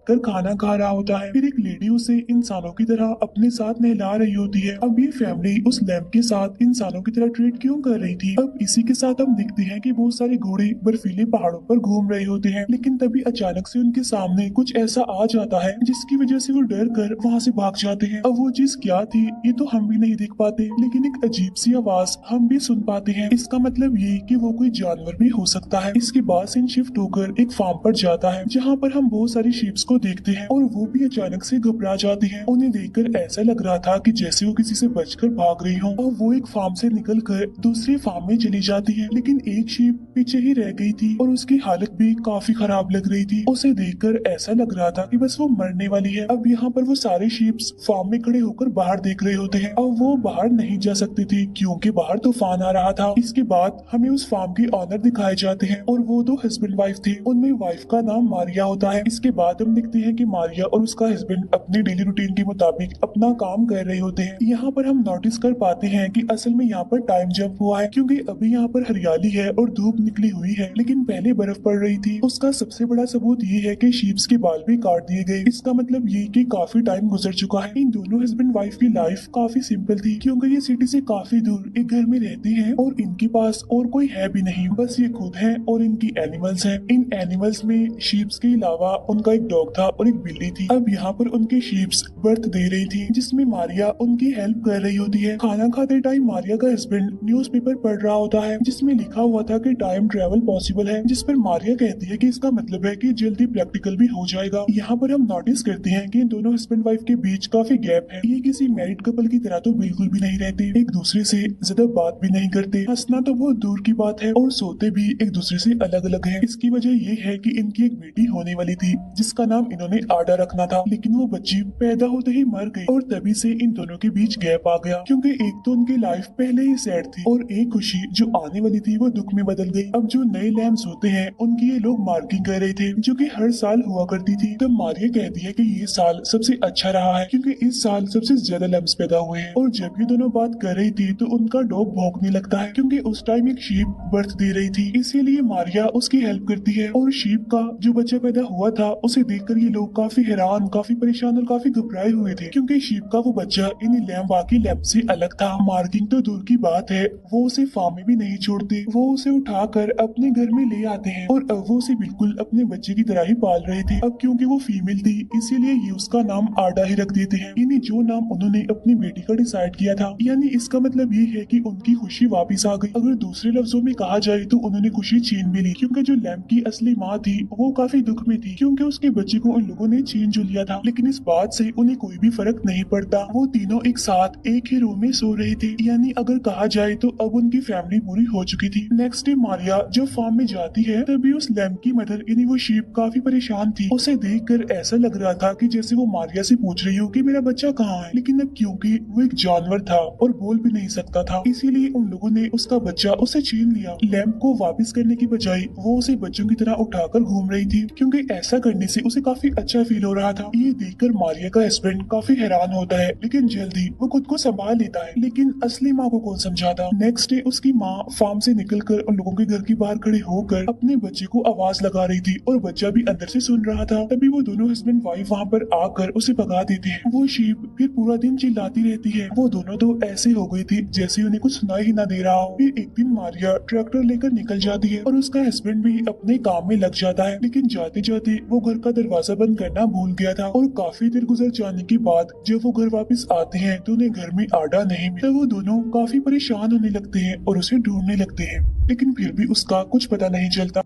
कर खाना खा रहा होता है। फिर एक लेडी उसे इंसानों की तरह अपने साथ नहला रही होती है। अब ये फैमिली उस लैम्प के साथ इंसानों की तरह ट्रीट क्यों कर रही थी? अब इसी के साथ हम देखते हैं कि बहुत सारे घोड़े बर्फीले पहाड़ों पर घूम रहे होते हैं, लेकिन तभी अचानक से उनके सामने कुछ ऐसा आ जाता है जिसकी वजह से वो डर कर वहाँ से भाग जाते हैं। अब वो चीज क्या थी ये तो हम भी नहीं देख पाते, लेकिन एक अजीब सी आवाज हम भी सुन पाते हैं। इसका मतलब ये कि वो कोई जानवर भी हो सकता है। इसके बाद सीन शिफ्ट होकर एक फार्म पर जाता है जहाँ पर हम बहुत सारी शीप्स को देखते हैं और वो भी अचानक से घबरा जाती हैं। उन्हें देखकर ऐसा लग रहा था कि जैसे वो किसी से बचकर भाग रही हो, और वो एक फार्म से निकलकर दूसरे फार्म में चली जाती है, लेकिन एक शीप पीछे ही रह गई थी और उसकी हालत भी काफी खराब लग रही थी। उसे देखकर ऐसा लग रहा था कि बस वो मरने वाली है। अब यहाँ पर वो सारे शीप्स फार्म में खड़े होकर बाहर देख रहे होते हैं। अब वो बाहर नहीं जा सकती थी क्योंकि बाहर तूफान आ रहा था। इसके बाद हमें उस फार्म की ऑनर दिखाए जाते हैं और वो दो हस्बैंड वाइफ थे। उनमें वाइफ का नाम मारिया होता है। इसके बाद हम देखते हैं कि मारिया और उसका हस्बैंड अपनी डेली रूटीन के मुताबिक अपना काम कर रहे होते हैं। यहाँ पर हम नोटिस कर पाते हैं कि असल में यहाँ पर टाइम जंप हुआ है, क्योंकि अभी यहाँ पर हरियाली है और धूप निकली हुई है, लेकिन पहले बर्फ पड़ रही थी। उसका सबसे बड़ा सबूत ये है कि शीप्स के बाल भी काट दिए गए। इसका मतलब ये कि काफी टाइम गुजर चुका है। इन दोनों हस्बैंड वाइफ की लाइफ काफी सिंपल थी, क्योंकि ये सिटी से काफी दूर एक घर में रहते हैं और इनके पास और कोई है भी नहीं, बस ये खुद है और इनकी एनिमल्स हैं। इन एनिमल्स में शीप्स के अलावा उनका एक डॉग था और एक बिल्ली थी। अब यहाँ पर उनकी शीप्स बर्थ दे रही थी, जिसमें मारिया उनकी हेल्प कर रही होती है। खाना खाते टाइम मारिया का हस्बैंड न्यूज़पेपर पढ़ रहा होता है जिसमें लिखा हुआ था कि टाइम ट्रेवल पॉसिबल है, जिस पर मारिया कहती है कि इसका मतलब है कि जल्दी प्रैक्टिकल भी हो जाएगा। यहाँ पर हम नोटिस करते हैं कि इन दोनों हस्बैंड वाइफ के बीच काफी गैप है। ये किसी मैरिड कपल की तरह तो बिल्कुल भी नहीं रहते, एक दूसरे से ज्यादा बात भी नहीं करते, हंसना तो बहुत दूर की बात है और सोते भी एक दूसरे से अलग अलग है। इसकी वजह ये है कि इनकी एक बेटी होने वाली थी जिसका नाम इन्होंने आडा रखना था, लेकिन वो बच्ची पैदा होते ही मर गई और तभी से इन दोनों के बीच गैप आ गया, क्योंकि एक तो उनकी लाइफ पहले ही सैड थी और एक खुशी जो आने वाली थी वो दुख में बदल गई। अब जो नए लैम्प्स होते हैं उनकी ये लोग मार्किंग कर रहे थे, जो कि हर साल हुआ करती थी। तब मारिया कहती है कि ये साल सबसे अच्छा रहा है क्योंकि इस साल सबसे ज्यादा लैम्प्स पैदा हुए हैं। और जब ये दोनों बात कर रही थी तो उनका डॉग भौंकने लगता है, क्योंकि उस टाइम एक शीप बर्थ दे रही थी, इसीलिए मारिया उसकी हेल्प करती है। और शीप का जो बच्चा पैदा हुआ था उसे देखकर ये लोग काफी हैरान, काफी परेशान और काफी घबराए हुए थे, क्योंकि शीप का वो बच्चा इन लैम्प बाकी लैम्प से अलग था। मार्किंग तो दूर की बात है, वो उसे फार्म में भी नहीं छोड़ते, वो उसे उठाकर अपने घर में ले आते हैं और अब वो उसे बिल्कुल अपने बच्चे की तरह ही पाल रहे थे। अब क्योंकि वो फीमेल थी इसीलिए ये उसका नाम आडा ही रख देते हैं, यानी जो नाम उन्होंने अपनी बेटी का डिसाइड किया था। यानी इसका मतलब ये है कि उनकी खुशी वापस आ गई। अगर दूसरे लफ्जों में कहा जाए तो उन्होंने खुशी छीन भी ली, क्योंकि जो लैम्प की असली माँ थी वो काफी दुख में थी, क्योंकि उसके बच्चे को उन लोगों ने छीन जो लिया था। लेकिन इस बात से उन्हें कोई भी फर्क नहीं पड़ता, वो तीनों एक साथ एक ही रूम में सो रहे थे। यानी अगर कहा जाए तो अब उनकी फैमिली पूरी हो चुकी थी। नेक्स्ट डे मारिया जब फार्म में जाती है तभी उस लैम्प की मदर यानी वो शीप काफी परेशान थी। उसे देखकर ऐसा लग रहा था कि जैसे वो मारिया से पूछ रही हो कि मेरा बच्चा कहाँ है, लेकिन अब क्योंकि वो एक जानवर था और बोल भी नहीं सकता था, इसीलिए उन लोगों ने उसका बच्चा उसे छीन लिया। लैम्प को वापस करने की बजाय वो उसे बच्चों की तरह उठाकर घूम रही थी, क्योंकि ऐसा करने से उसे काफी अच्छा फील हो रहा था। ये देखकर मारिया का हस्बैंड काफी हैरान होता है, लेकिन जल्दी वो खुद को संभाल लेता है। लेकिन असली माँ को कौन समझाता। नेक्स्ट डे उसकी माँ फार्म से निकलकर उन लोगों के घर के बाहर खड़े होकर अपने बच्चे को आवाज लगा रही थी और बच्चा भी अंदर से सुन रहा था। तभी वो दोनों हस्बैंड वाइफ वहाँ पर आकर उसे भगा देते हैं। वो शीप फिर पूरा दिन चिल्लाती रहती है। वो दोनों तो ऐसे हो गई थी जैसे उन्हें कुछ सुनाई ही ना दे रहा हो। फिर एक दिन मारिया ट्रैक्टर लेकर निकल जाती है और उसका हस्बैंड भी अपने काम में लग जाता है, लेकिन जाते जाते वो घर का दरवाजा बंद करना भूल गया था। और काफी देर गुजर जाने के बाद जब वो घर वापस आते हैं तो उन्हें घर में आडा नहीं मिलता। वो दोनों काफी परेशान होने लगते हैं और उसे ढूंढने लगते हैं, लेकिन फिर भी उसका कुछ पता नहीं चलता।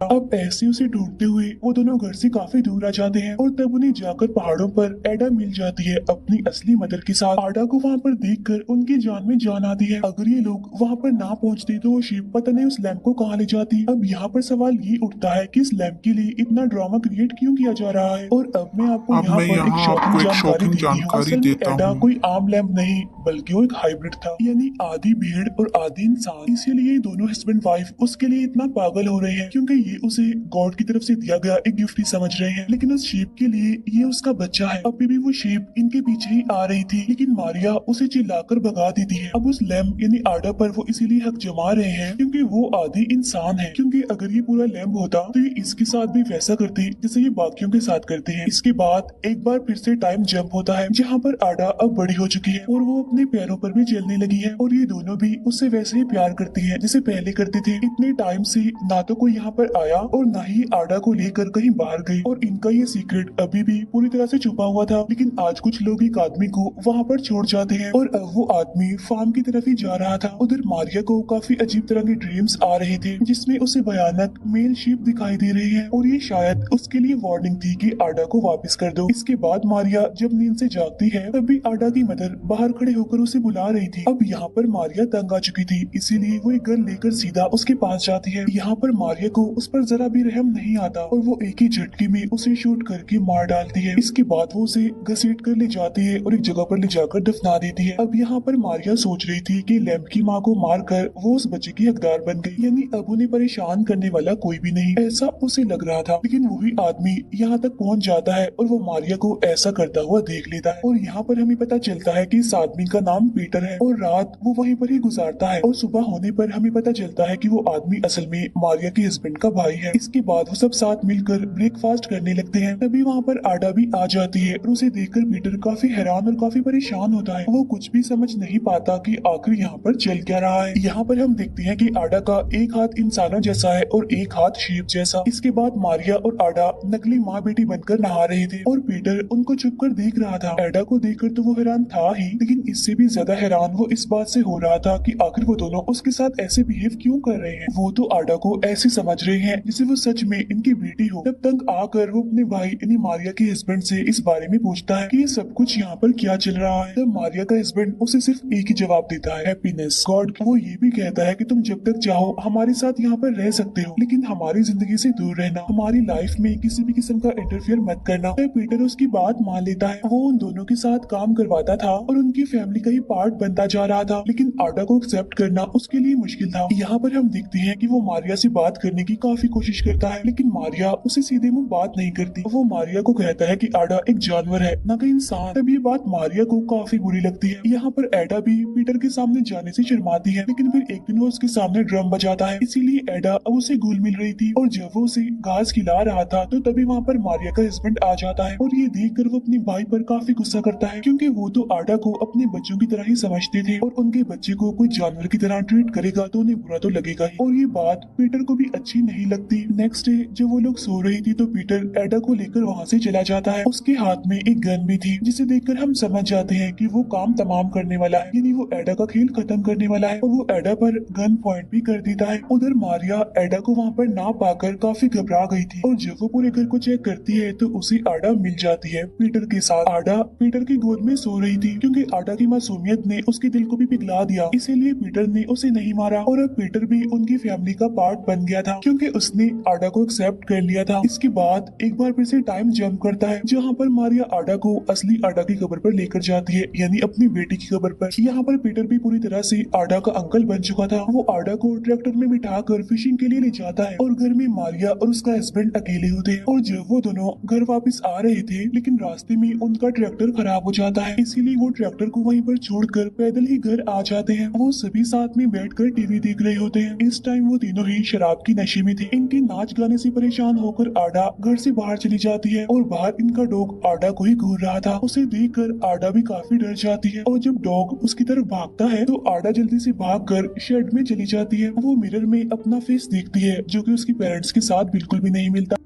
अब ऐसे उसे ढूंढते हुए वो दोनों घर से काफी दूर आ जाते हैं और तब उन्हें जाकर पहाड़ों पर एडा मिल जाती है अपनी असली मदर के साथ। आडा को वहाँ पर देखकर उनकी जान में जान आती है। अगर ये लोग वहाँ पर ना पहुँचते तो वो शिप पता नहीं उस लैम्प को कहाँ ले जाती। अब यहाँ पर सवाल ये उठता है कि इस लैम्प के लिए इतना ड्रामा क्रिएट क्यों किया जा रहा है। और अब मैं आपको अब यहाँ मैं पर एक यहाँ शॉकिंग आपको एक जानकारी शॉकिंग देती हूँ। जानकारी असल में देता एडा हूँ। कोई आम लैम्प नहीं बल्कि वो एक हाइब्रिड था, यानी आधी भेड़ और आधी इंसान। इसीलिए दोनों हस्बैंड वाइफ उसके लिए इतना पागल हो रहे हैं, क्योंकि ये उसे गॉड की तरफ से दिया गया एक गिफ्ट ही समझ रहे हैं, लेकिन उस शीप के लिए ये उसका बच्चा है। अभी भी वो शीप इनके पीछे ही आ रही थी, लेकिन मारिया उसे चिल्लाकर भगा देती है। अब उस लैम्प यानी आडा पर वो इसीलिए हक जमा रहे हैं क्योंकि वो आदि इंसान है, क्योंकि अगर ये पूरा लैम्प होता तो ये इसके साथ भी वैसा करते जैसे ये बाकियों के साथ करते हैं। इसके बाद एक बार फिर से टाइम जंप होता है, जहाँ पर आडा अब बड़ी हो चुकी है और वो अपने पैरों पर भी चलने लगी है और ये दोनों भी उससे वैसे ही प्यार करती है जैसे पहले करते थे। इतने टाइम से ना तो कोई यहाँ पर आया और ना ही आडा को लेकर कहीं बाहर गई और इनका ये सीक्रेट अभी भी पूरी तरह से छुपा हुआ था। लेकिन आज कुछ लोग एक आदमी को वहाँ पर छोड़ जाते हैं और अब वो आदमी फार्म की तरफ ही जा रहा था। उधर मारिया को काफी अजीब तरह के ड्रीम्स आ रहे थे जिसमें उसे भयानक मेल शीप दिखाई दे रही है और ये शायद उसके लिए वार्निंग थी कि आडा को वापस कर दो। इसके बाद मारिया जब नींद से जागती है तभी आडा की मदर बाहर खड़े होकर उसे बुला रही थी। अब यहाँ पर मारिया तंग आ चुकी थी, इसीलिए वो एक गन लेकर सीधा उसके पास जाती है। यहाँ पर मारिया को उस पर जरा भी रहम नहीं आता और वो एक ही झटके में उसे शूट करके मार डालती है। इसके बाद वो उसे घसीट कर ले जाती है और एक जगह पर ले जाकर दफना देती है। अब यहाँ पर मारिया सोच रही थी कि लैम्प की माँ को मारकर वो उस बच्चे की हकदार बन गई, यानी अब उन्हें परेशान करने वाला कोई भी नहीं, ऐसा उसे लग रहा था। लेकिन वही आदमी यहाँ तक पहुँच जाता है और वो मारिया को ऐसा करता हुआ देख लेता है और यहाँ पर हमें पता चलता है कि इस आदमी का नाम पीटर है और रात वो वहीं पर ही गुजारता है और सुबह होने पर हमें पता चलता है कि वो आदमी असल में मारिया के हस्बैंड का भाई है। इसके बाद वो सब साथ मिलकर ब्रेकफास्ट करने लगते हैं। तभी वहाँ पर आडा भी आ जाती है और उसे देखकर पीटर काफी हैरान और काफी परेशान होता है। वो कुछ भी समझ नहीं पाता कि आखिर यहाँ पर चल क्या रहा है। यहाँ पर हम देखते हैं कि आडा का एक हाथ इंसानों जैसा है और एक हाथ शीप जैसा। इसके बाद मारिया और आडा नकली माँ बेटी बनकर नहा रहे थे और पीटर उनको छुप कर देख रहा था। आडा को देखकर तो वो हैरान था ही, लेकिन इससे भी ज्यादा हैरान वो इस बात से हो रहा था कि आखिर वो दोनों उसके साथ ऐसे बिहेव क्यों कर रहे हैं। वो तो आडा को ऐसे समझ रहे हैं जैसे वो सच में इनकी बेटी हो। तब तक आकर वो अपने भाई यानी मारिया के हस्बैंड से इस बारे में पूछता है कि ये सब कुछ यहाँ पर क्या चल रहा है। तब मारिया का हस्बैंड उसे सिर्फ एक ही जवाब देता है, हैप्पीनेस गॉड। वो ये भी कहता है कि तुम जब तक चाहो हमारे साथ यहाँ पर रह सकते हो, लेकिन हमारी जिंदगी से दूर रहना, हमारी लाइफ में किसी भी किस्म का इंटरफेयर मत करना। तब पीटर उसकी बात मान लेता है। वो उन दोनों के साथ काम करवाता था और उनकी फैमिली का ही पार्ट बनता जा रहा था, लेकिन आडा को एक्सेप्ट करना उसके लिए मुश्किल था। यहाँ पर हम देखते हैं कि वो मारिया से बात करने की काफी कोशिश करता है, लेकिन मारिया उसे सीधे मुंह बात नहीं करती। वो मारिया को कहता है कि आडा एक जानवर है न कि इंसान। तब ये बात मारिया को काफी बुरी लगती है। यहाँ पर एडा भी पीटर के सामने जाने से शर्माती है, लेकिन फिर एक दिन वो उसके सामने ड्रम बजाता है, इसीलिए एडा अब उसे घुल मिल रही थी और जब वो उसे घास खिला रहा था तो तभी वहाँ पर मारिया का हस्बैंड आ जाता है और ये देखकर वो अपने भाई पर काफी गुस्सा करता है, क्योंकि वो तो आडा को अपने बच्चों की तरह ही समझते थे और उनके बच्चे को कोई जानवर की तरह ट्रीट करेगा तो उन्हें बुरा तो लगेगा ही। और ये बात पीटर को भी अच्छी नहीं लगती। नेक्स्ट डे जब वो लोग सो रही थी तो पीटर एडा को लेकर वहाँ से चला जाता है। उसके हाथ में एक गन भी थी, जिसे देखकर हम समझ जाते हैं कि वो काम तमाम करने वाला है, यानी वो एडा का खेल खत्म करने वाला है और वो एडा पर गन पॉइंट भी कर देता है। उधर मारिया एडा को वहाँ पर ना पाकर काफी घबरा गई थी और जब वो पूरे घर को चेक करती है तो उसे आडा मिल जाती है पीटर के साथ। आडा पीटर की गोद में सो रही थी, क्योंकि आडा की मासूमियत ने उसके दिल को भी पिघला दिया, इसीलिए पीटर ने उसे नहीं मारा और अब पीटर भी उनकी फैमिली का पार्ट बन गया था, क्योंकि उसने आडा को एक्सेप्ट कर लिया था। इसके बाद एक बार फिर से टाइम जंप करता है, जहाँ पर मारिया आडा को असली आडा की कब्र पर लेकर जाती है, यानी अपनी बेटी की कब्र पर। यहाँ पर पीटर भी पूरी तरह से आडा का अंकल बन चुका था। वो आडा को ट्रैक्टर में बिठाकर फिशिंग के लिए ले जाता है और घर में मारिया और उसका हस्बैंड अकेले होते हैं। और जब वो दोनों घर वापस आ रहे थे, लेकिन रास्ते में उनका ट्रैक्टर खराब हो जाता है, इसीलिए वो ट्रैक्टर को वहीं पर छोड़कर पैदल ही घर आ जाते हैं। वो सभी साथ में बैठकर टीवी देख रहे होते हैं। इस टाइम वो तीनों ही शराब की नशे में थे। इनके नाच गाने से परेशान होकर आडा घर से बाहर चली जाती है और बाहर इनका डॉग आडा को ही घूर रहा था। उसे देखकर आडा भी काफी डर जाती है और जब डॉग उसकी तरफ भागता है तो आडा जल्दी से भागकर शेड में चली जाती है। वो मिरर में अपना फेस देखती है, जो कि उसकी पेरेंट्स के साथ बिल्कुल भी नहीं मिलता।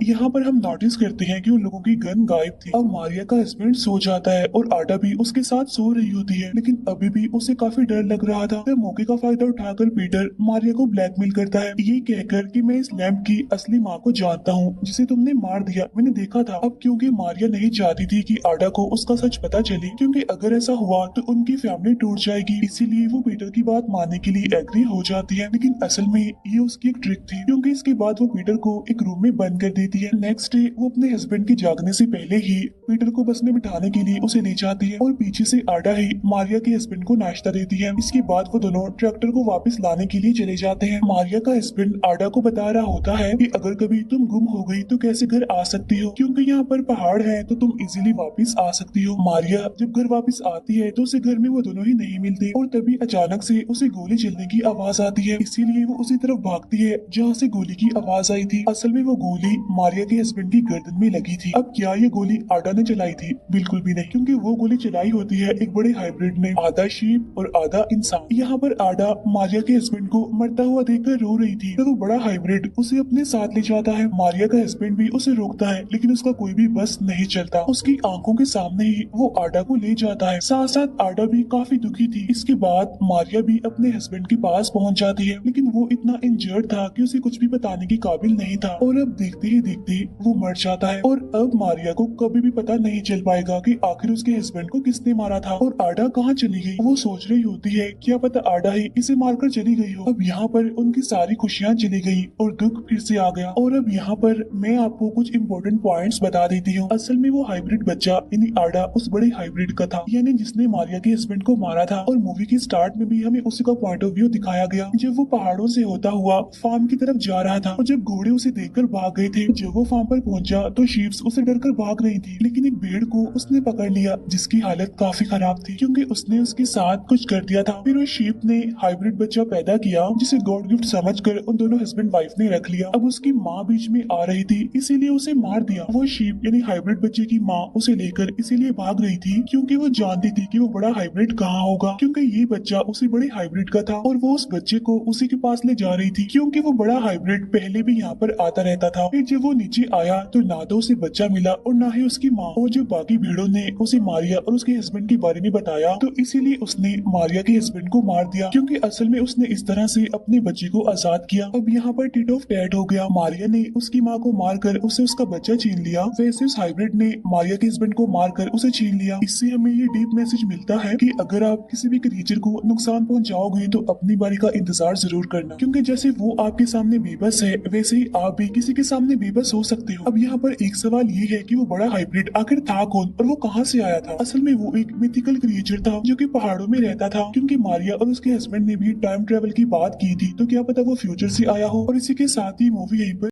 यहाँ पर हम नोटिस करते हैं कि उन लोगों की गन गायब थी। अब मारिया का हस्बैंड सो जाता है और आडा भी उसके साथ सो रही होती है, लेकिन अभी भी उसे काफी डर लग रहा था। तब मौके का फायदा उठाकर पीटर मारिया को ब्लैकमेल करता है, ये कहकर कि मैं इस लैम्प की असली माँ को जानता हूँ जिसे तुमने मार दिया, मैंने देखा था। अब क्योंकि मारिया नहीं चाहती थी कि आडा को उसका सच पता चले, क्योंकि अगर ऐसा हुआ तो उनकी फैमिली टूट जाएगी, इसीलिए वो पीटर की बात मानने के लिए एग्री हो जाती है। लेकिन असल में ये उसकी एक ट्रिक थी, क्योंकि इसके बाद वो पीटर को एक रूम में बंद कर देती है। नेक्स्ट डे वो अपने हस्बैंड के जागने से पहले ही पीटर को बस में बिठाने के लिए उसे ले जाती है और पीछे से आडा ही मारिया के हस्बैंड को नाश्ता देती है। इसके बाद वो दोनों ट्रैक्टर को वापस लाने के लिए चले जाते हैं। मारिया का हस्बैंड आडा को बता रहा होता है कि अगर कभी तुम गुम हो गई तो कैसे घर आ सकती हो, क्योंकि यहाँ पर पहाड़ है तो तुम इजीली वापस आ सकती हो। मारिया जब घर वापस आती है तो उसे घर में वो दोनों ही नहीं मिलते और तभी अचानक से उसे गोली चलने की आवाज आती है, इसीलिए वो उसी तरफ भागती है जहाँ से गोली की आवाज आई थी। असल में वो गोली मारिया के हस्बैंड की गर्दन में लगी थी। अब क्या ये गोली आडा ने चलाई थी? बिल्कुल भी नहीं, क्योंकि वो गोली चलाई होती है एक बड़े हाइब्रिड ने, आधा शीप और आधा इंसान। यहाँ पर आडा मारिया के हस्बैंड को मरता हुआ देखकर रो रही थी, तो वो बड़ा हाइब्रिड उसे अपने साथ ले जाता है। मारिया का हस्बैंड भी उसे रोकता है, लेकिन उसका कोई भी बस नहीं चलता। उसकी आंखों के सामने ही वो आडा को ले जाता है। साथ साथ आडा भी काफी दुखी थी। इसके बाद मारिया भी अपने हस्बैंड के पास पहुंच जाती है, लेकिन वो इतना इंजर्ड था कि उसे कुछ भी बताने के काबिल नहीं था और अब देखते ही देखते वो मर जाता है। और अब मारिया को कभी भी पता नहीं चल पाएगा कि आखिर उसके हस्बैंड को किसने मारा था और आडा कहाँ चली गई। वो सोच रही होती है क्या पता आडा ही इसे मारकर चली गई हो। अब यहाँ पर उनकी सारी खुशियाँ चली गई और दुख फिर से आ गया। और अब यहाँ पर मैं आपको कुछ इम्पोर्टेंट पॉइंट्स बता देती हूँ। असल में वो हाइब्रिड बच्चा यानी आडा उस बड़े हाइब्रिड का था, यानी जिसने मारिया के हस्बैंड को मारा था। और मूवी के स्टार्ट में भी हमें उसी का पॉइंट ऑफ व्यू दिखाया गया, जब वो पहाड़ों से होता हुआ फार्म की तरफ जा रहा था और जब घोड़े उसे देखकर भाग गए थे। जब वो फार्म पर पहुंचा तो शीप्स उसे डरकर भाग रही थी, लेकिन एक भेड़ को उसने पकड़ लिया जिसकी हालत काफी खराब थी, क्योंकि उसने उसके साथ कुछ कर दिया था। फिर उस शीप ने हाइब्रिड बच्चा पैदा किया, जिसे गॉड गिफ्ट समझकर उन दोनों हस्बैंड वाइफ ने रख लिया। अब उसकी माँ बीच में आ रही थी, इसीलिए उसे मार दिया। वो शीप यानी हाइब्रिड बच्चे की माँ उसे लेकर इसीलिए भाग रही थी, क्योंकि वो जानती थी कि वो बड़ा हाइब्रिड कहाँ होगा, क्योंकि ये बच्चा उसी बड़े हाइब्रिड का था और वो उस बच्चे को उसी के पास ले जा रही थी, क्योंकि वो बड़ा हाइब्रिड पहले भी यहाँ पर आता रहता था। फिर जब वो नीचे आया तो ना तो उसे बच्चा मिला और ना ही उसकी माँ। और जब बाकी भेड़ों ने उसे मारिया और उसके हस्बैंड के बारे में बताया तो इसीलिए उसने मारिया के हस्बैंड को मार दिया, क्योंकि असल में उसने इस तरह से अपने बच्चे को आजाद किया। अब यहाँ पर टिट ऑफ टैट हो गया। मारिया ने उसकी माँ को मारकर उससे उसका बच्चा छीन लिया, वैसे उस हाइब्रिड ने मारिया के हस्बैंड को मारकर उसे छीन लिया। इससे हमें ये डीप मैसेज मिलता है कि अगर आप किसी भी क्रिएचर को नुकसान पहुंचाओगे तो अपनी बारी का इंतजार जरूर करना, क्योंकि जैसे वो आपके सामने बेबस है वैसे ही आप भी किसी के सामने बेबस हो सकते हो। अब यहाँ पर एक सवाल ये है कि वो बड़ा हाइब्रिड आखिर था कौन और वो कहाँ से आया था? असल में वो एक मिथिकल क्रिएचर था जो कि पहाड़ों में रहता था, क्योंकि मारिया और उसके हस्बैंड ने भी टाइम ट्रेवल की बात की थी, तो क्या पता वो फ्यूचर से आया हो। और इसी के साथ ही मूवी यहीं पर